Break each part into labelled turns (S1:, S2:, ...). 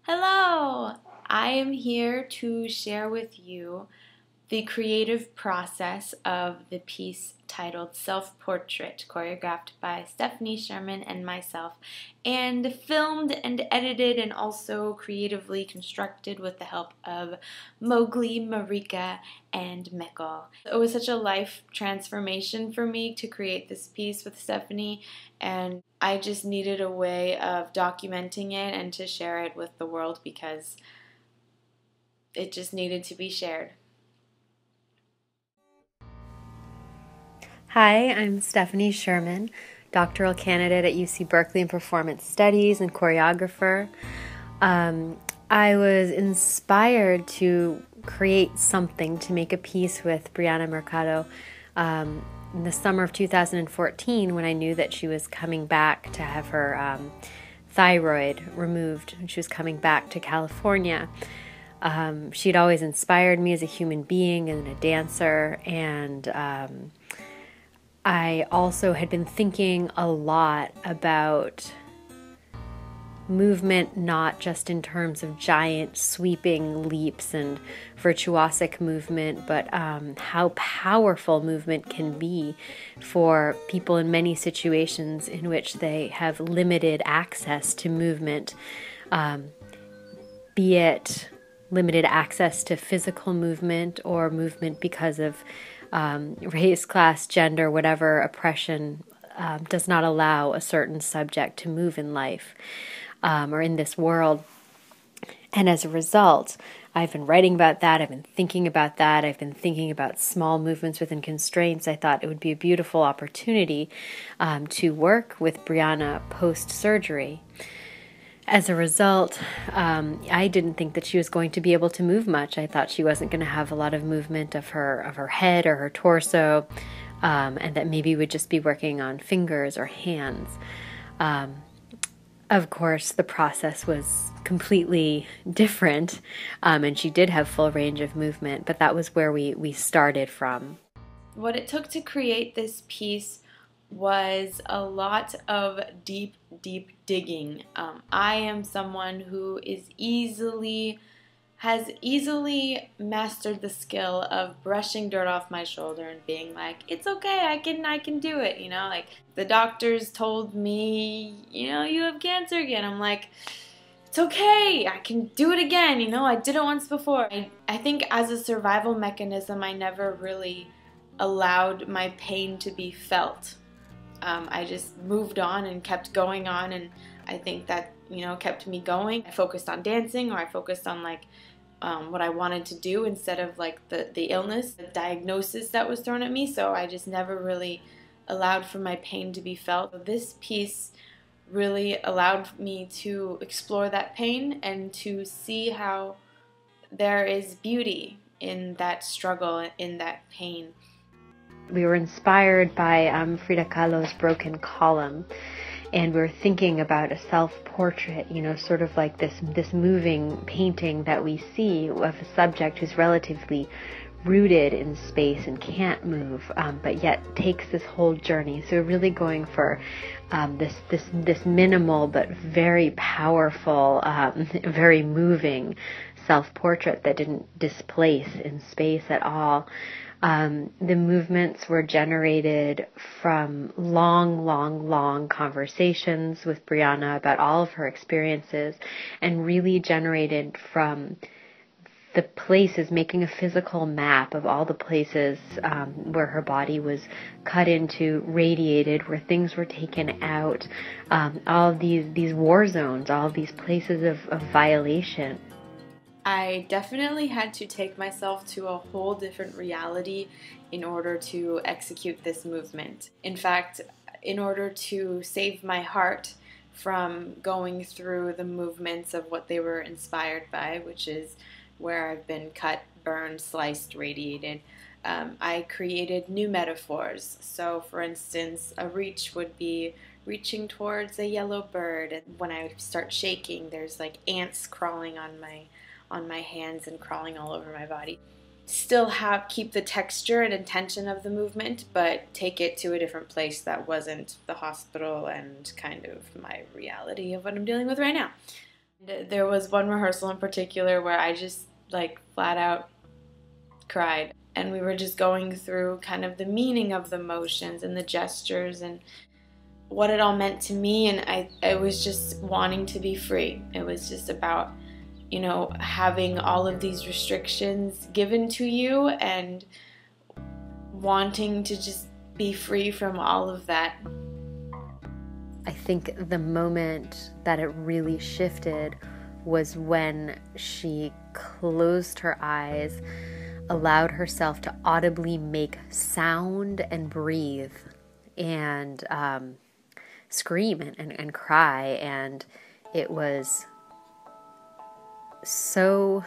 S1: Hello! I am here to share with you the creative process of the piece titled Self-Portrait, choreographed by Stephanie Sherman and myself, and filmed and edited and also creatively constructed with the help of Mowgli, Marika, and Mikkel. It was such a life transformation for me to create this piece with Stephanie, and I just needed a way of documenting it and to share it with the world because it just needed to be shared.
S2: Hi, I'm Stephanie Sherman, doctoral candidate at UC Berkeley in Performance Studies and choreographer. I was inspired to create something, to make a piece with Brianna Mercado in the summer of 2014 when I knew that she was coming back to have her thyroid removed and she was coming back to California. She'd always inspired me as a human being and a dancer, and I also had been thinking a lot about movement, not just in terms of giant sweeping leaps and virtuosic movement, but how powerful movement can be for people in many situations in which they have limited access to movement, be it limited access to physical movement or movement because of race, class, gender, whatever oppression does not allow a certain subject to move in life or in this world. And as a result, I've been writing about that, I've been thinking about that, I've been thinking about small movements within constraints. I thought it would be a beautiful opportunity to work with Brianna post-surgery. As a result, I didn't think that she was going to be able to move much. I thought she wasn't going to have a lot of movement of her head or her torso, and that maybe we'd just be working on fingers or hands. Of course, the process was completely different, and she did have full range of movement, but that was where we started from.
S1: What it took to create this piece was a lot of deep digging. I am someone who has easily mastered the skill of brushing dirt off my shoulder and being like, it's okay, I can do it, you know, like the doctors told me, you know, you have cancer again. I'm like, it's okay, I can do it again, you know, I did it once before. I think as a survival mechanism, I never really allowed my pain to be felt. I just moved on and kept going on, and I think that, you know, kept me going. I focused on dancing, or I focused on like what I wanted to do instead of like the illness, the diagnosis that was thrown at me. So I just never really allowed for my pain to be felt. This piece really allowed me to explore that pain and to see how there is beauty in that struggle, in that pain.
S2: We were inspired by Frida Kahlo's Broken Column, and we were thinking about a self-portrait, you know, sort of like this moving painting that we see of a subject who's relatively rooted in space and can't move, but yet takes this whole journey. So we're really going for this minimal but very powerful, very moving self-portrait that didn't displace in space at all. The movements were generated from long conversations with Brianna about all of her experiences, and really generated from the places, making a physical map of all the places where her body was cut into, radiated, where things were taken out, all of these war zones, all of these places of violation.
S1: I definitely had to take myself to a whole different reality in order to execute this movement. In fact, in order to save my heart from going through the movements of what they were inspired by, which is where I've been cut, burned, sliced, radiated, I created new metaphors. So, for instance, a reach would be reaching towards a yellow bird. And when I start shaking, there's like ants crawling on my hands and crawling all over my body. Still keep the texture and intention of the movement, but take it to a different place that wasn't the hospital and kind of my reality of what I'm dealing with right now. There was one rehearsal in particular where I just like flat out cried. And we were just going through kind of the meaning of the motions and the gestures and what it all meant to me. And I was just wanting to be free. It was just about, you know, having all of these restrictions given to you and wanting to just be free from all of that.
S2: I think the moment that it really shifted was when she closed her eyes, allowed herself to audibly make sound and breathe and scream and cry. And it was so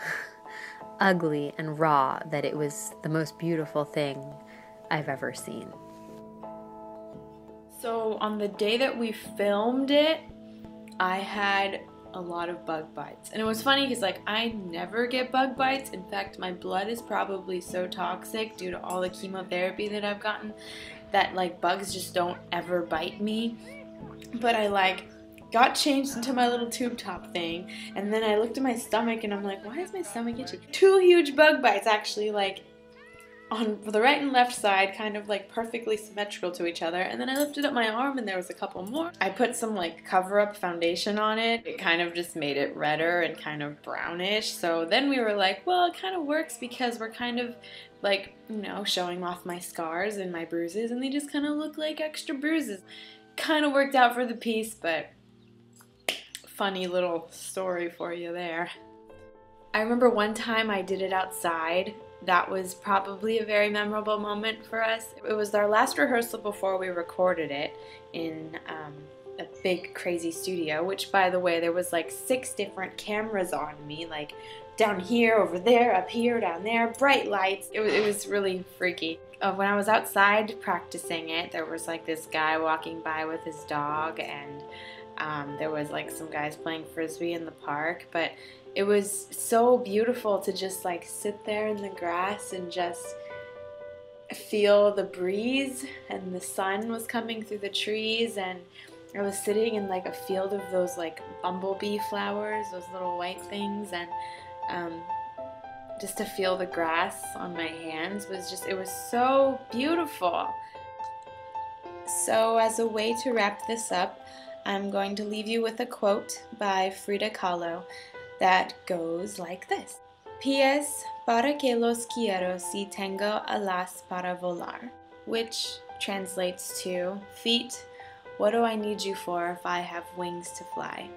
S2: ugly and raw that it was the most beautiful thing I've ever seen.
S1: So on the day that we filmed it, I had a lot of bug bites. And it was funny because like I never get bug bites. In fact, my blood is probably so toxic due to all the chemotherapy that I've gotten that like bugs just don't ever bite me. But I like got changed into my little tube top thing, and then I looked at my stomach and I'm like, why is my stomach itchy? 2 huge bug bites actually, like on the right and left side, kind of like perfectly symmetrical to each other. And then I lifted up my arm and there was a couple more. I put some like cover-up foundation on it. It kind of just made it redder and kind of brownish. So then we were like, well, it kind of works because we're kind of like, you know, showing off my scars and my bruises, and they just kind of look like extra bruises. Kind of worked out for the piece, but funny little story for you there. I remember one time I did it outside. That was probably a very memorable moment for us. It was our last rehearsal before we recorded it in a big crazy studio, which by the way, there was like 6 different cameras on me, like down here, over there, up here, down there, bright lights. It was really freaky. When I was outside practicing it, there was like this guy walking by with his dog, and there was like some guys playing frisbee in the park, but it was so beautiful to just like sit there in the grass and just feel the breeze, and the sun was coming through the trees, and I was sitting in like a field of those like bumblebee flowers, those little white things, and just to feel the grass on my hands was just, it was so beautiful. So as a way to wrap this up, I'm going to leave you with a quote by Frida Kahlo that goes like this. Pies para que los quiero si tengo alas para volar, which translates to, feet, what do I need you for if I have wings to fly?